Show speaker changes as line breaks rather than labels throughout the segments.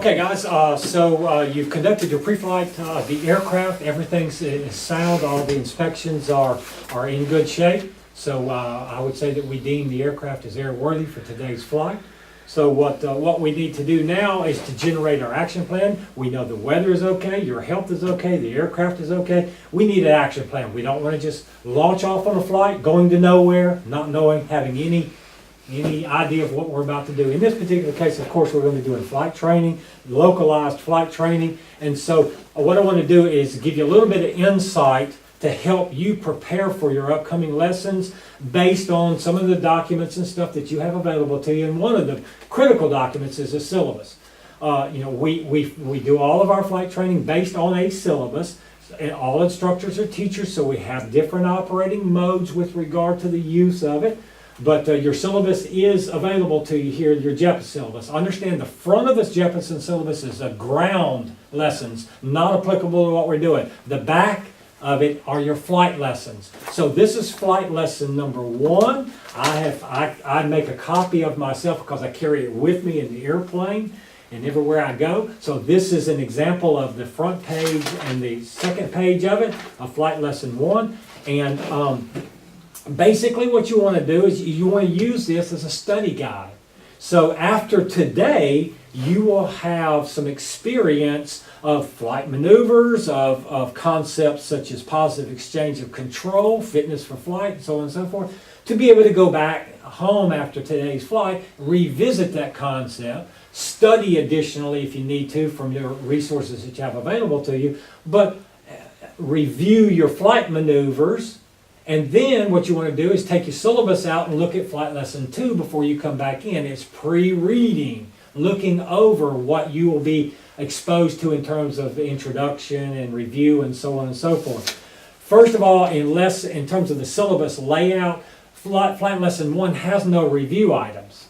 Okay, guys, you've conducted your pre-flight, the aircraft, everything's is sound, all the inspections are in good shape. So I would say that we deem the aircraft as airworthy for today's flight. So what we need to do now is to generate our action plan. We know the weather is okay, your health is okay, the aircraft is okay. We need an action plan. We don't want to just launch off on a flight, going to nowhere, not knowing, having any idea of what we're about to do. In this particular case, of course, we're going to be doing flight training, localized flight training. And so what I want to do is give you a little bit of insight to help you prepare for your upcoming lessons based on some of the documents and stuff that you have available to you. And one of the critical documents is a syllabus. We do all of our flight training based on a syllabus. And all instructors are teachers, so we have different operating modes with regard to the use of it. But your syllabus is available to you here, your Jeppesen syllabus. Understand the front of this Jeppesen syllabus is the ground lessons, not applicable to what we're doing. The back of it are your flight lessons. So this is flight lesson number 1. I make a copy of myself because I carry it with me in the airplane and everywhere I go. So this is an example of the front page and the second page of it, of flight lesson 1. And basically what you want to do is you want to use this as a study guide. So after today, you will have some experience of flight maneuvers, of concepts such as positive exchange of control, fitness for flight, and so on and so forth, to be able to go back home after today's flight, revisit that concept, study additionally if you need to from your resources that you have available to you, but review your flight maneuvers. And then what you want to do is take your syllabus out and look at flight lesson 2 before you come back in. It's pre-reading, looking over what you will be exposed to in terms of the introduction and review and so on and so forth. First of all, in terms of the syllabus layout, flight lesson 1 has no review items.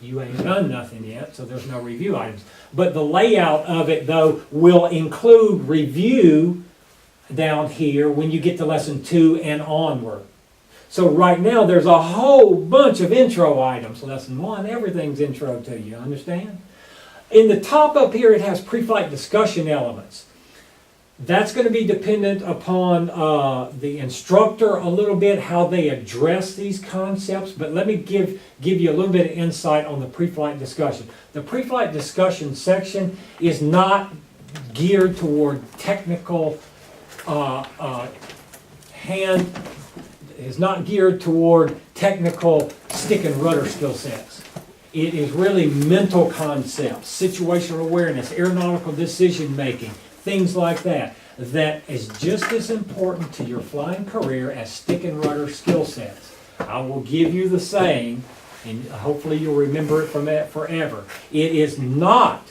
You ain't done nothing yet, so there's no review items. But the layout of it, though, will include review down here when you get to lesson 2 and onward. So right now there's a whole bunch of intro items. Lesson 1, everything's intro to you, understand? In the top up here it has pre-flight discussion elements. That's going to be dependent upon the instructor a little bit, how they address these concepts, but let me give you a little bit of insight on the pre-flight discussion. The pre-flight discussion section is not geared toward technical is not geared toward technical stick and rudder skill sets. It is really mental concepts, situational awareness, aeronautical decision making, things like that. That is just as important to your flying career as stick and rudder skill sets. I will give you the saying, and hopefully you'll remember it from that forever. It is not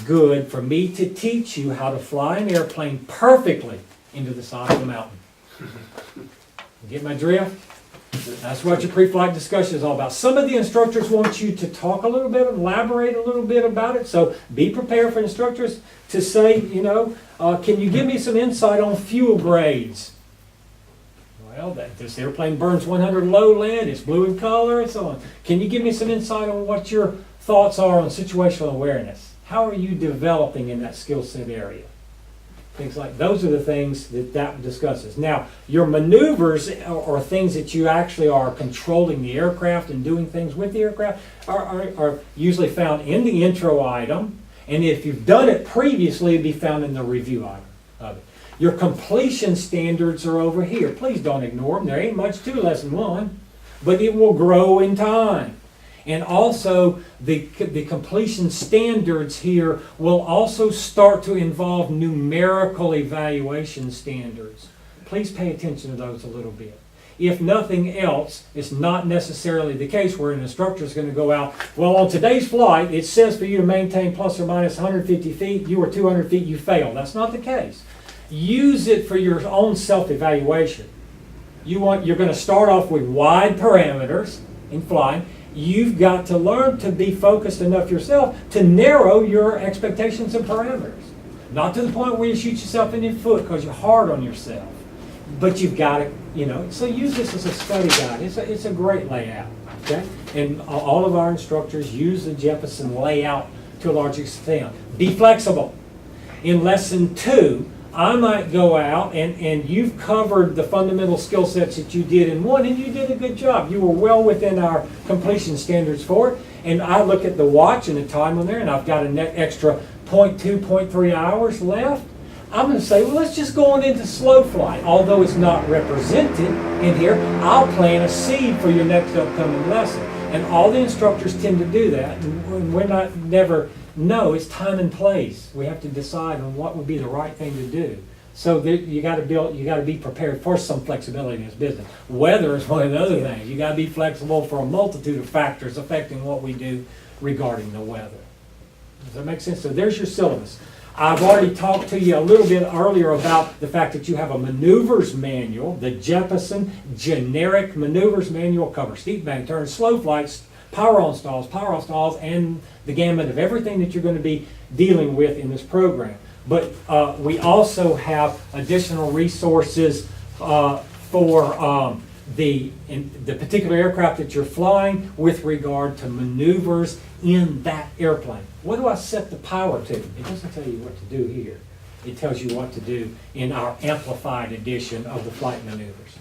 good for me to teach you how to fly an airplane perfectly into the side of a mountain. Get my drift? That's what your pre-flight discussion is all about. Some of the instructors want you to talk a little bit, elaborate a little bit about it, so be prepared for instructors to say, can you give me some insight on fuel grades? Well, this airplane burns 100 low lead, it's blue in color, and so on. Can you give me some insight on what your thoughts are on situational awareness? How are you developing in that skill set area? Things like those are the things that discusses. Now, your maneuvers or things that you actually are controlling the aircraft and doing things with the aircraft are usually found in the intro item, and if you've done it previously, it'd be found in the review item of it. Your completion standards are over here. Please don't ignore them. There ain't much to lesson 1, but it will grow in time. And also, the completion standards here will also start to involve numerical evaluation standards. Please pay attention to those a little bit. If nothing else, it's not necessarily the case where an instructor is going to go out, well, on today's flight, it says for you to maintain plus or minus 150 feet, you were 200 feet, you failed. That's not the case. Use it for your own self-evaluation. You're going to start off with wide parameters in flying. You've got to learn to be focused enough yourself to narrow your expectations and parameters. Not to the point where you shoot yourself in the foot because you're hard on yourself. But you've got to, so use this as a study guide. It's a great layout, okay? And all of our instructors use the Jeppesen layout to a large extent. be flexible. In lesson 2, I might go out and you've covered the fundamental skill sets that you did in 1, and you did a good job. You were well within our completion standards for it. And I look at the watch and the time on there, and I've got an extra 0.2, 0.3 hours left. I'm going to say, well, let's just go on into slow flight. Although it's not represented in here, I'll plant a seed for your next upcoming lesson. And all the instructors tend to do that. And we're not never, no, it's time and place. We have to decide on what would be the right thing to do. So you got to be prepared for some flexibility in this business. Weather is one of the other things. You got to be flexible for a multitude of factors affecting what we do regarding the weather. Does that make sense? So there's your syllabus. I've already talked to you a little bit earlier about the fact that you have a maneuvers manual. The Jeppesen generic maneuvers manual covers steep bank turns, slow flights, power on stalls, and the gamut of everything that you're going to be dealing with in this program. But we also have additional resources for the particular aircraft that you're flying with regard to maneuvers in that airplane. What do I set the power to? It doesn't tell you what to do here. It tells you what to do in our amplified edition of the flight maneuvers.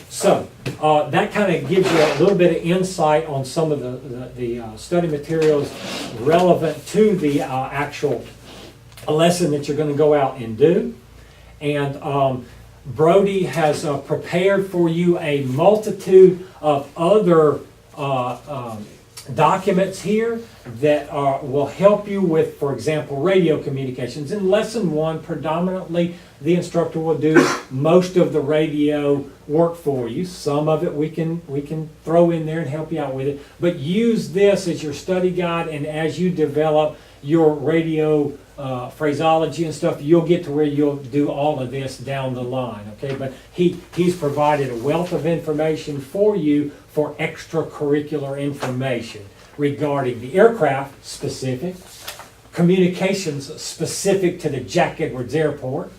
So that kind of gives you a little bit of insight on some of the study materials relevant to the actual lesson that you're going to go out and do. And Brody has prepared for you a multitude of other documents here that will help you with, for example, radio communications. In lesson 1, predominantly the instructor will do most of the radio work for you. Some of it we can throw in there and help you out with it. But use this as your study guide, and as you develop your radio phraseology and stuff, you'll get to where you'll do all of this down the line, okay? But he's provided a wealth of information for you for extracurricular information regarding the aircraft specific, communications specific to the Jack Edwards Airport,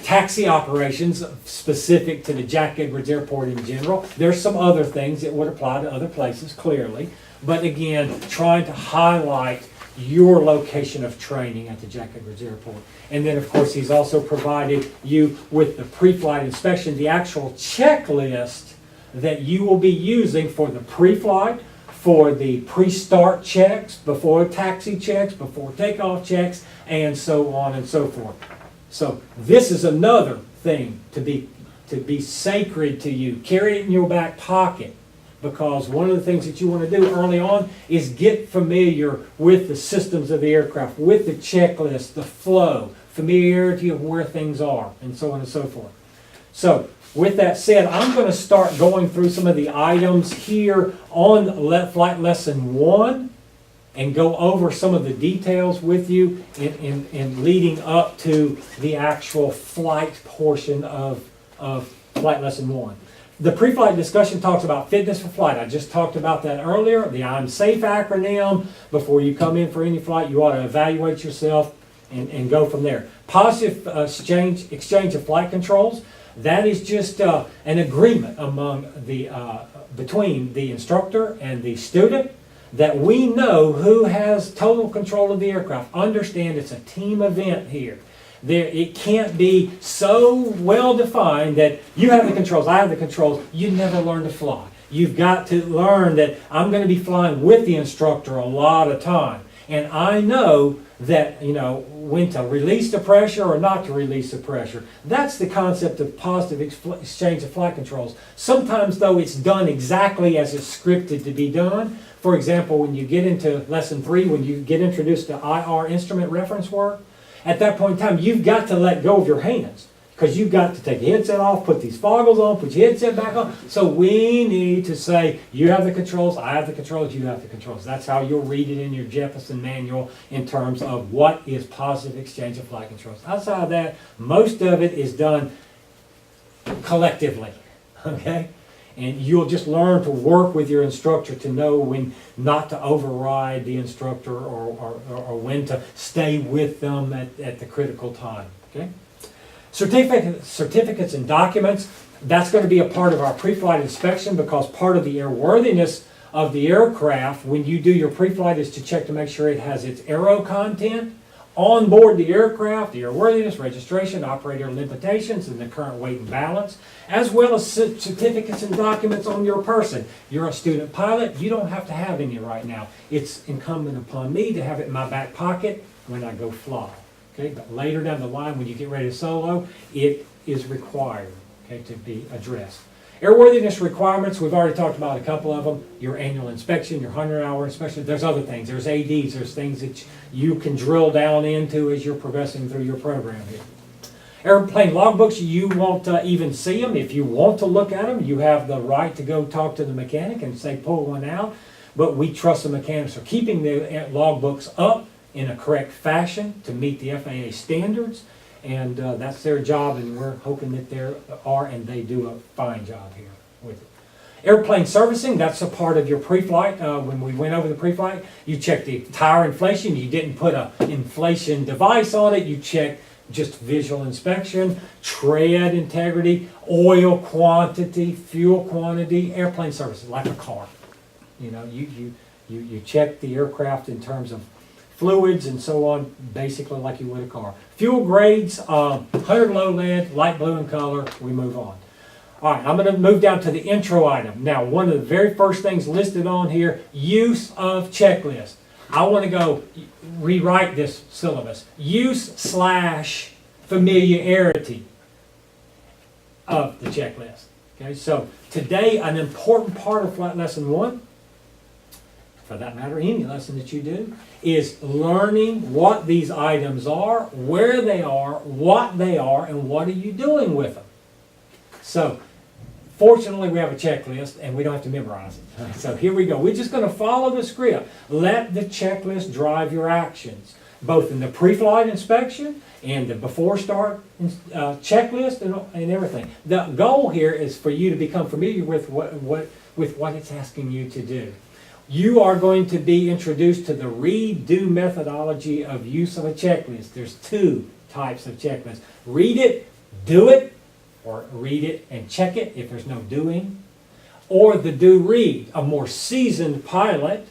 taxi operations specific to the Jack Edwards Airport in general. There's some other things that would apply to other places, clearly. But again, trying to highlight your location of training at the Jack Edwards Airport. And then, of course, he's also provided you with the pre-flight inspection, the actual checklist that you will be using for the pre-flight, for the pre-start checks, before taxi checks, before takeoff checks, and so on and so forth. So this is another thing to be sacred to you. Carry it in your back pocket, because one of the things that you want to do early on is get familiar with the systems of the aircraft, with the checklist, the flow, familiarity of where things are, and so on and so forth. So with that said, I'm going to start going through some of the items here on flight lesson 1 and go over some of the details with you in leading up to the actual flight portion of flight lesson 1. The pre-flight discussion talks about fitness for flight. I just talked about that earlier. The I'm SAFE acronym. Before you come in for any flight, you ought to evaluate yourself and go from there. Positive exchange of flight controls. That is just an agreement among between the instructor and the student that we know who has total control of the aircraft. Understand it's a team event here. It can't be so well defined that you have the controls, I have the controls. You never learn to fly. You've got to learn that I'm going to be flying with the instructor a lot of time. And I know that, when to release the pressure or not to release the pressure. That's the concept of positive exchange of flight controls. Sometimes, though, it's done exactly as it's scripted to be done. For example, when you get into lesson 3, when you get introduced to IR instrument reference work, at that point in time, you've got to let go of your hands, because you've got to take your headset off, put these foggles on, put your headset back on. So we need to say, you have the controls, I have the controls, you have the controls. That's how you'll read it in your Jeppesen manual in terms of what is positive exchange of flight controls. Outside of that, most of it is done collectively, okay? And you'll just learn to work with your instructor to know when not to override the instructor or when to stay with them at the critical time. Okay? Certificates and documents, that's going to be a part of our pre-flight inspection, because part of the airworthiness of the aircraft when you do your pre-flight is to check to make sure it has its aero content on board the aircraft, the airworthiness, registration, operator limitations, and the current weight and balance, as well as certificates and documents on your person. You're a student pilot, you don't have to have any right now. It's incumbent upon me to have it in my back pocket when I go fly. Okay, but later down the line when you get ready to solo, it is required, okay, to be addressed. Airworthiness requirements, we've already talked about a couple of them. Your annual inspection, your 100-hour inspection. There's other things. There's ADs. There's things that you can drill down into as you're progressing through your program here. Airplane logbooks, you won't even see them. If you want to look at them, you have the right to go talk to the mechanic and say, pull one out. But we trust the mechanics for keeping the logbooks up in a correct fashion to meet the FAA standards. And that's their job, and we're hoping that they are, and they do a fine job here with it. Airplane servicing, that's a part of your pre-flight. When we went over the pre-flight, you check the tire inflation. You didn't put an inflation device on it. You check just visual inspection, tread integrity, oil quantity, fuel quantity, airplane services, like a car. You know, you check the aircraft in terms of fluids and so on, basically like you would a car. Fuel grades, 100 low lead, light blue in color, we move on. All right, I'm going to move down to the intro item. Now, one of the very first things listed on here, use of checklist. I want to go rewrite this syllabus. Use/familiarity of the checklist. Okay, so today, an important part of Flight Lesson 1, for that matter, any lesson that you do, is learning what these items are, where they are, what they are, and what are you doing with them. So, fortunately, we have a checklist, and we don't have to memorize it. So here we go. We're just going to follow the script. Let the checklist drive your actions, both in the pre-flight inspection and the before start checklist and everything. The goal here is for you to become familiar with what it's asking you to do. You are going to be introduced to the read-do methodology of use of a checklist. There's two types of checklists. Read it, do it, or read it and check it if there's no doing. Or the do-read. A more seasoned pilot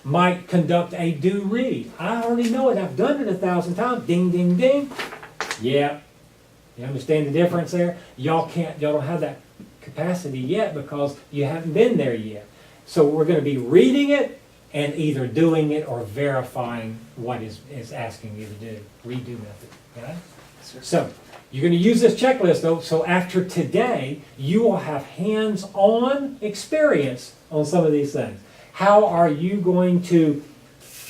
might conduct a do-read. I already know it. I've done it 1,000 times. Ding, ding, ding. Yeah. You understand the difference there? Y'all don't have that capacity yet because you haven't been there yet. So we're going to be reading it and either doing it or verifying what is asking you to do. Redo method. Okay? So you're going to use this checklist though. So after today, you will have hands-on experience on some of these things. How are you going to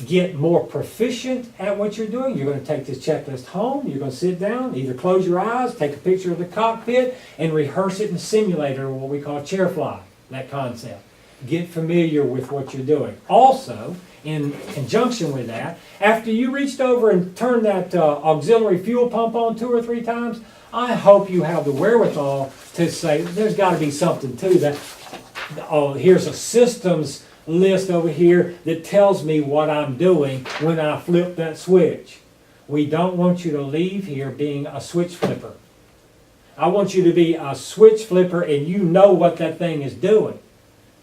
get more proficient at what you're doing? You're going to take this checklist home. You're going to sit down, either close your eyes, take a picture of the cockpit, and rehearse it in simulator, or what we call chair fly, that concept. Get familiar with what you're doing. Also, in conjunction with that, after you reached over and turned that auxiliary fuel pump on 2 or 3 times, I hope you have the wherewithal to say, there's got to be something to that. Oh, here's a systems list over here that tells me what I'm doing when I flip that switch. We don't want you to leave here being a switch flipper. I want you to be a switch flipper and you know what that thing is doing.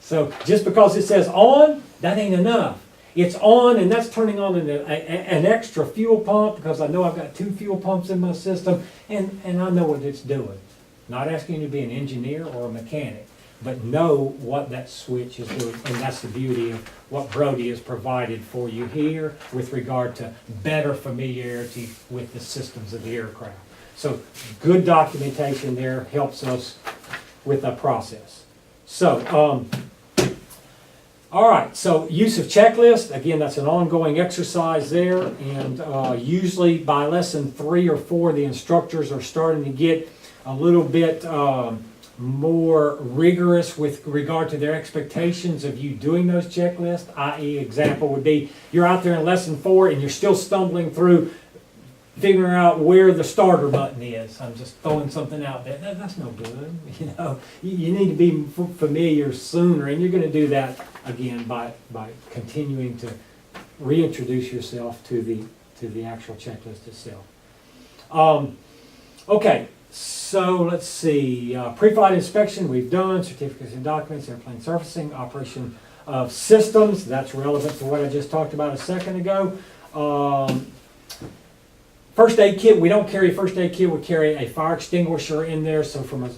So just because it says on, that ain't enough. It's on, and that's turning on an extra fuel pump because I know I've got 2 fuel pumps in my system, and I know what it's doing. Not asking you to be an engineer or a mechanic, but know what that switch is doing, and that's the beauty of what Brody has provided for you here with regard to better familiarity with the systems of the aircraft. So good documentation there helps us with the process. So, all right, so use of checklist, again, that's an ongoing exercise there, and usually by lesson 3 or 4, the instructors are starting to get a little bit more rigorous with regard to their expectations of you doing those checklists, i.e. example would be, you're out there in lesson 4 and you're still stumbling through figuring out where the starter button is. I'm just throwing something out there. That's no good. You know, you need to be familiar sooner, and you're going to do that again by continuing to reintroduce yourself to the actual checklist itself. Okay, so let's see. Pre-flight inspection we've done. Certificates and documents, airplane surfacing, operation of systems. That's relevant to what I just talked about a second ago. First aid kit, we don't carry a first aid kit, we carry a fire extinguisher in there, so from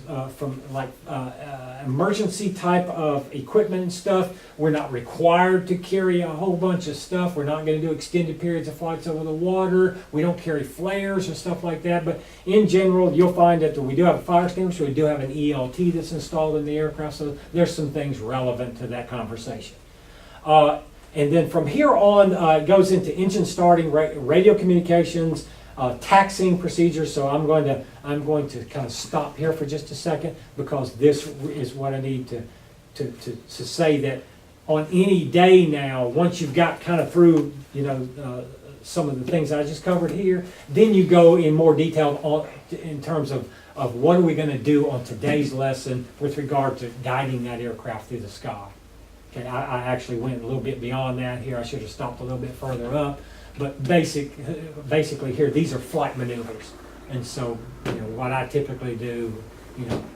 emergency type of equipment and stuff, we're not required to carry a whole bunch of stuff. We're not gonna do extended periods of flights over the water. We don't carry flares or stuff like that, but in general, you'll find that we do have a fire extinguisher, we do have an ELT that's installed in the aircraft, so there's some things relevant to that conversation. And then from here on, it goes into engine starting, radio communications, taxiing procedures. So I'm going to kind of stop here for just a second, because this is what I need to say, that on any day now, once you've got kind of through, some of the things I just covered here, then you go in more detail in terms of what are we going to do on today's lesson with regard to guiding that aircraft through the sky. Okay, I actually went a little bit beyond that here. I should have stopped a little bit further up. But basically here, these are flight maneuvers. And so, what I typically do,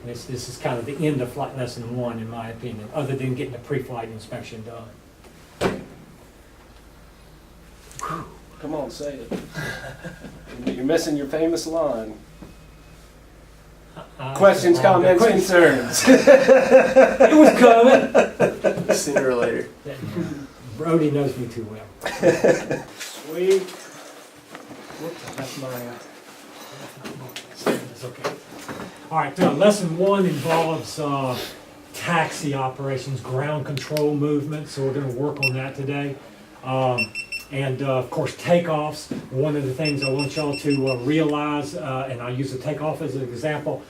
this is kind of the end of flight lesson 1, in my opinion, other than getting the pre-flight inspection done.
Come on, say it. You're missing your famous line. Questions, comments, concerns.
It was coming.
Sooner or later.
Brody knows me too well.
Sweet.
Whoops, that's my. It's okay. All right, lesson 1 involves taxi operations, ground control movement. So we're going to work on that today. And of course, takeoffs. One of the things I want y'all to realize, and I'll use the takeoff as an example.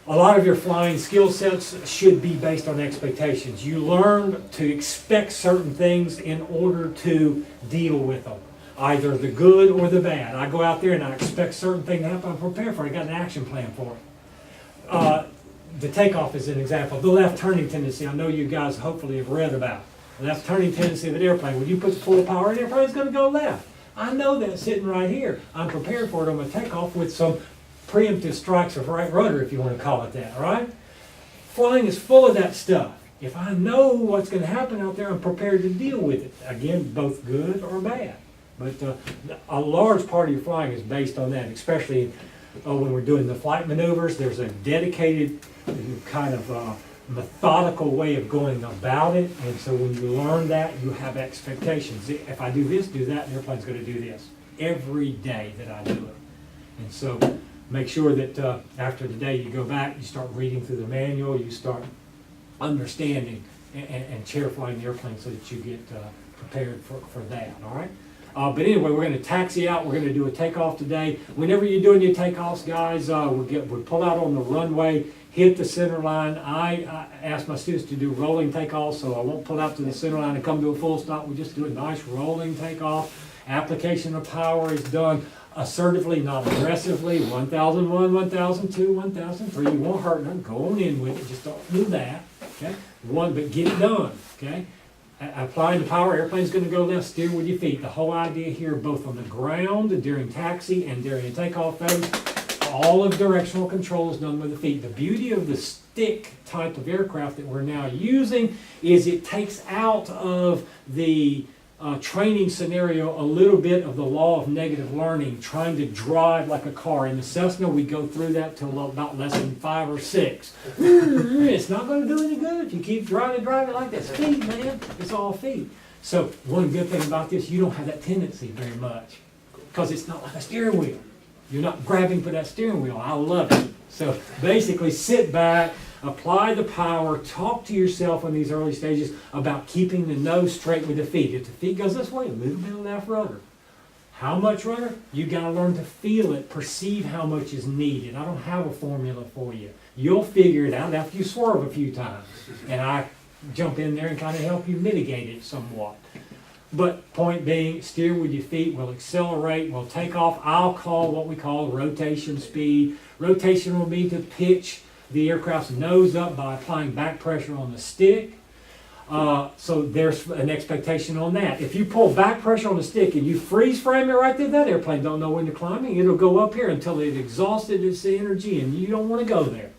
A lot of your flying skill sets should be based on expectations. You learn to expect certain things in order to deal with them, either the good or the bad. I go out there and I expect certain things to happen. I'm prepared for it. I got an action plan for it. The takeoff is an example. The left turning tendency, I know you guys hopefully have read about. The left turning tendency of an airplane. When you put the full power in, the airplane's going to go left. I know that sitting right here. I'm prepared for it on my takeoff with some preemptive strikes of right rudder, if you want to call it that, all right? Flying is full of that stuff. If I know what's going to happen out there, I'm prepared to deal with it. Again, both good or bad. But a large part of your flying is based on that, especially when we're doing the flight maneuvers. There's a dedicated kind of methodical way of going about it. And so when you learn that, you have expectations. If I do this, do that, the airplane's going to do this every day that I do it. And so make sure that after the day you go back, you start reading through the manual, you start understanding and chair flying the airplane so that you get prepared for that, all right? But anyway, we're going to taxi out. We're going to do a takeoff today. Whenever you're doing your takeoffs, guys, we pull out on the runway, hit the center line. I ask my students to do rolling takeoffs, so I won't pull out to the center line and come to a full stop. We just do a nice rolling takeoff. Application of power is done assertively, not aggressively. 1001, 1002, 1003. You won't hurt them. Go on in with it. Just don't do that. Okay. But get it done. Okay. Applying the power, airplane's going to go left, steer with your feet. The whole idea here, both on the ground during taxi and during the takeoff phase, all of directional control is done with the feet. The beauty of the stick type of aircraft that we're now using is it takes out of the training scenario a little bit of the law of negative learning, trying to drive like a car. In the Cessna, we go through that till about less than 5 or 6. It's not going to do any good if you keep trying to drive it like that. Speed, man. It's all feet. So one good thing about this, you don't have that tendency very much because it's not like a steering wheel. You're not grabbing for that steering wheel. I love it. So basically sit back, apply the power, talk to yourself in these early stages about keeping the nose straight with the feet. If the feet goes this way, a little bit of left rudder. How much rudder? You got to learn to feel it, perceive how much is needed. I don't have a formula for you. You'll figure it out after you swerve a few times. And I jump in there and kind of help you mitigate it somewhat. But point being, steer with your feet, we'll accelerate, we'll take off. I'll call what we call rotation speed. Rotation will be to pitch the aircraft's nose up by applying back pressure on the stick. So there's an expectation on that. If you pull back pressure on the stick and you freeze frame it right there, that airplane don't know when you're climbing. It'll go up here until it exhausted its energy, and you don't want to go there.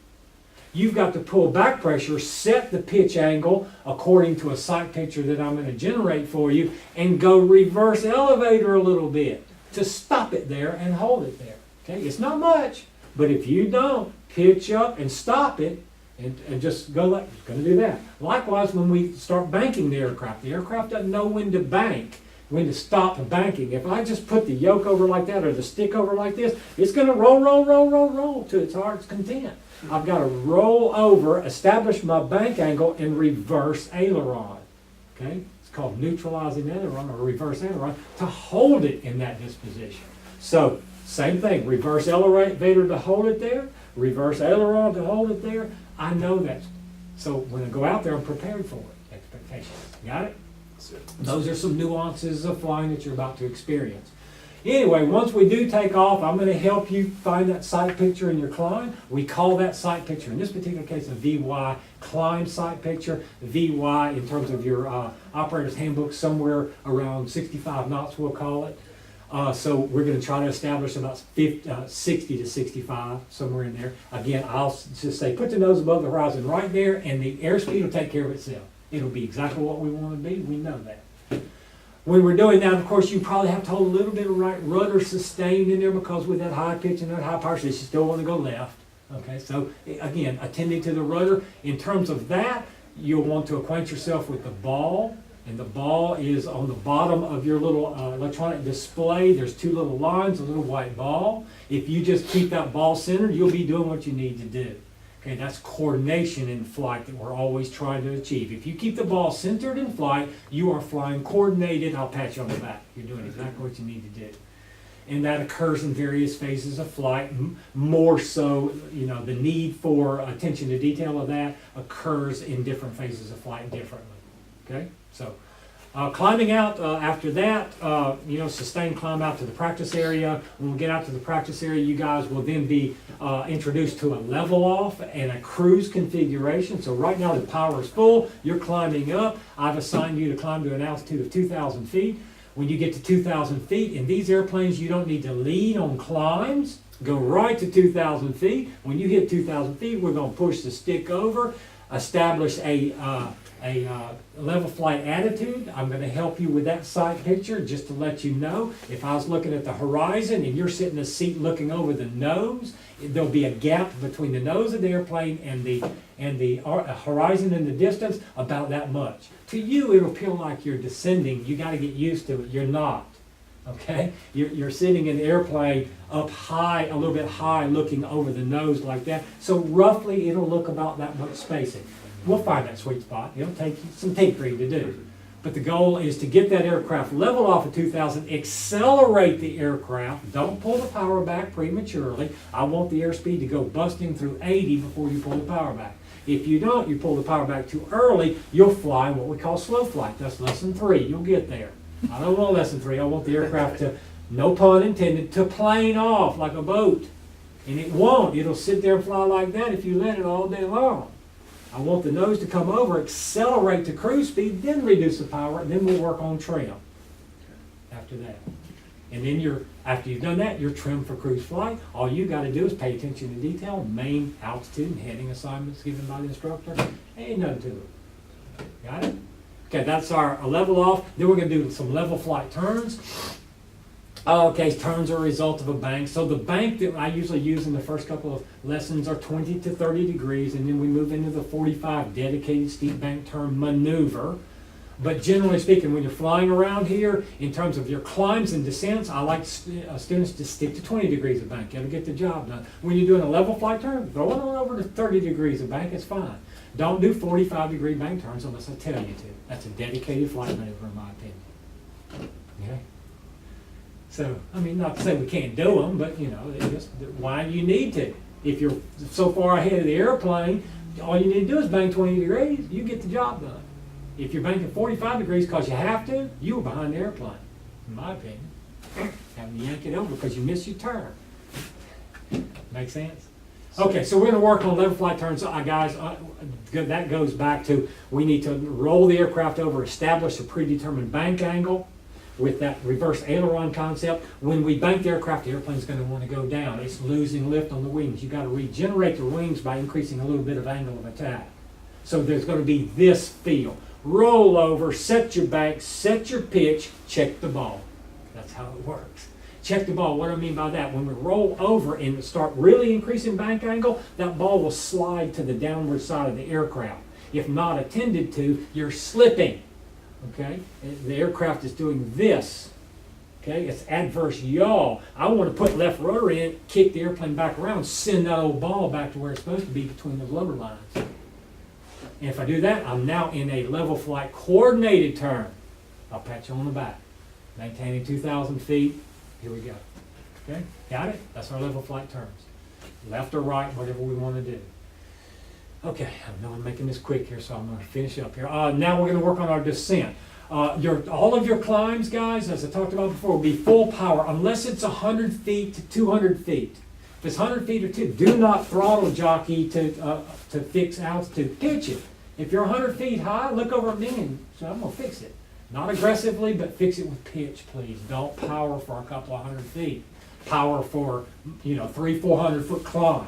you've got to pull back pressure, set the pitch angle according to a sight picture that I'm going to generate for you, and go reverse elevator a little bit to stop it there and hold it there. Okay, it's not much, but if you don't pitch up and stop it, and just go like, it's going to do that. Likewise, when we start banking the aircraft doesn't know when to bank, when to stop banking. If I just put the yoke over like that or the stick over like this, it's going to roll to its heart's content. I've got to roll over, establish my bank angle, and reverse aileron. Okay, it's called neutralizing aileron or reverse aileron to hold it in that disposition. So same thing, reverse elevator to hold it there, reverse aileron to hold it there. I know that. So when I go out there, I'm prepared for it. Expectations. Got it? Those are some nuances of flying that you're about to experience. Anyway, once we do take off, I'm going to help you find that sight picture in your climb. We call that sight picture, in this particular case, a VY climb sight picture. VY, in terms of your operator's handbook, somewhere around 65 knots, we'll call it. So we're going to try to establish about 60 to 65, somewhere in there. Again, I'll just say put the nose above the horizon right there, and the airspeed will take care of itself. It'll be exactly what we want to be. We know that. When we're doing that, of course, you probably have to hold a little bit of right rudder sustained in there, because with that high pitch and that high power, so you still want to go left. Okay, so again, attending to the rudder. In terms of that, you'll want to acquaint yourself with the ball. And the ball is on the bottom of your little electronic display. There's two little lines, a little white ball. If you just keep that ball centered, you'll be doing what you need to do. Okay, that's coordination in flight that we're always trying to achieve. If you keep the ball centered in flight, you are flying coordinated. I'll pat you on the back. You're doing exactly what you need to do. And that occurs in various phases of flight. More so, you know, the need for attention to detail of that occurs in different phases of flight differently. Okay, so climbing out after that, you know, sustained climb out to the practice area. When we get out to the practice area, you guys will then be introduced to a level off and a cruise configuration. So right now the power is full. You're climbing up. I've assigned you to climb to an altitude of 2,000 feet. When you get to 2,000 feet, in these airplanes, you don't need to lead on climbs. Go right to 2,000 feet. When you hit 2,000 feet, we're going to push the stick over, establish a level flight attitude. I'm going to help you with that sight picture just to let you know. If I was looking at the horizon and you're sitting in a seat looking over the nose, there'll be a gap between the nose of the airplane and the horizon in the distance, about that much. To you, it'll feel like you're descending. You got to get used to it. You're not. Okay? You're sitting in the airplane up high, a little bit high, looking over the nose like that. So roughly, it'll look about that much spacing. We'll find that sweet spot. It'll take some tinkering to do. But the goal is to get that aircraft level off at 2,000, accelerate the aircraft. Don't pull the power back prematurely. I want the airspeed to go busting through 80 before you pull the power back. If you don't, you pull the power back too early, you'll fly what we call slow flight. That's lesson 3. You'll get there. I don't want lesson 3. I want the aircraft to, no pun intended, to plane off like a boat. And it won't. It'll sit there and fly like that if you let it all day long. I want the nose to come over, accelerate to cruise speed, then reduce the power, and then we'll work on trim after that. And then after you've done that, you're trimmed for cruise flight. All you got to do is pay attention to detail, main altitude and heading assignments given by the instructor. Ain't nothing to it. Got it? Okay, that's our level off. Then we're going to do some level flight turns. Okay, turns are a result of a bank. So the bank that I usually use in the first couple of lessons are 20 to 30 degrees, and then we move into the 45 dedicated steep bank turn maneuver. But generally speaking, when you're flying around here, in terms of your climbs and descents, I like students to stick to 20 degrees of bank. It'll get the job done. When you're doing a level flight turn, throw it on over to 30 degrees of bank. It's fine. Don't do 45-degree bank turns unless I tell you to. That's a dedicated flight maneuver, in my opinion. Okay? So, I mean, not to say we can't do them, but, you know, just why you need to. If you're so far ahead of the airplane, all you need to do is bank 20 degrees, you get the job done. If you're banking 45 degrees because you have to, you were behind the airplane, in my opinion. Having to yank it over because you missed your turn. Make sense? Okay, so we're going to work on level flight turns. Guys, that goes back to we need to roll the aircraft over, establish a predetermined bank angle. with that reverse aileron concept. When we bank the aircraft, the airplane's going to want to go down. It's losing lift on the wings. You've got to regenerate the wings by increasing a little bit of angle of attack. So there's going to be this feel. Roll over, set your bank, set your pitch, check the ball. That's how it works. Check the ball. What do I mean by that? When we roll over and start really increasing bank angle, that ball will slide to the downward side of the aircraft. If not attended to, you're slipping. Okay? The aircraft is doing this. Okay? It's adverse yaw. I want to put left rudder in, kick the airplane back around, send that old ball back to where it's supposed to be between those rubber lines. And if I do that, I'm now in a level flight coordinated turn. I'll pat you on the back. Maintaining 2,000 feet. Here we go. Okay? Got it? That's our level flight turns. Left or right, whatever we want to do. Okay, I know I'm making this quick here, so I'm going to finish up here. Now we're going to work on our descent. All of your climbs, guys, as I talked about before, will be full power unless it's 100 feet to 200 feet. If it's 100 feet or two, do not throttle jockey to fix altitude. Pitch it. If you're 100 feet high, look over at me and say, I'm going to fix it. Not aggressively, but fix it with pitch, please. Don't power for a couple of 100 feet. Power for, 300-400 foot climb.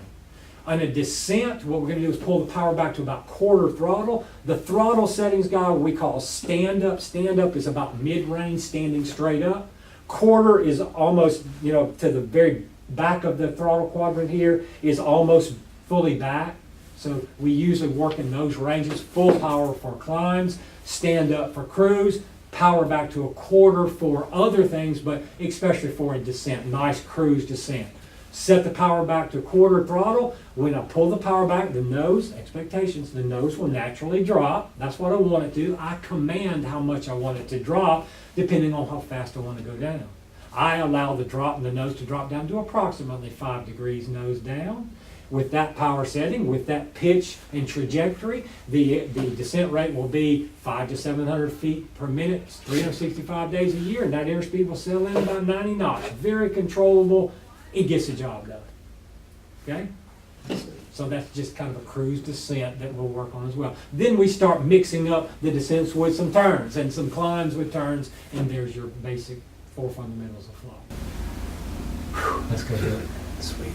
On a descent, what we're going to do is pull the power back to about quarter throttle. The throttle settings, guy, we call stand up. Stand up is about mid-range, standing straight up. Quarter is almost, to the very back of the throttle quadrant here, is almost fully back. So we usually work in those ranges. Full power for climbs, stand up for cruise, power back to a quarter for other things, but especially for a descent, nice cruise descent. Set the power back to quarter throttle. When I pull the power back, the nose will naturally drop. That's what I want it to. I command how much I want it to drop, depending on how fast I want to go down. I allow the nose to drop down to approximately 5 degrees nose down. With that power setting, with that pitch and trajectory, the descent rate will be 500 to 700 feet per minute, 365 days a year, and that airspeed will settle in about 90 knots. Very controllable. It gets the job done. Okay? So that's just kind of a cruise descent that we'll work on as well. Then we start mixing up the descents with some turns and some climbs with turns, and there's your basic 4 fundamentals of flight. Let's go do it.
Sweet.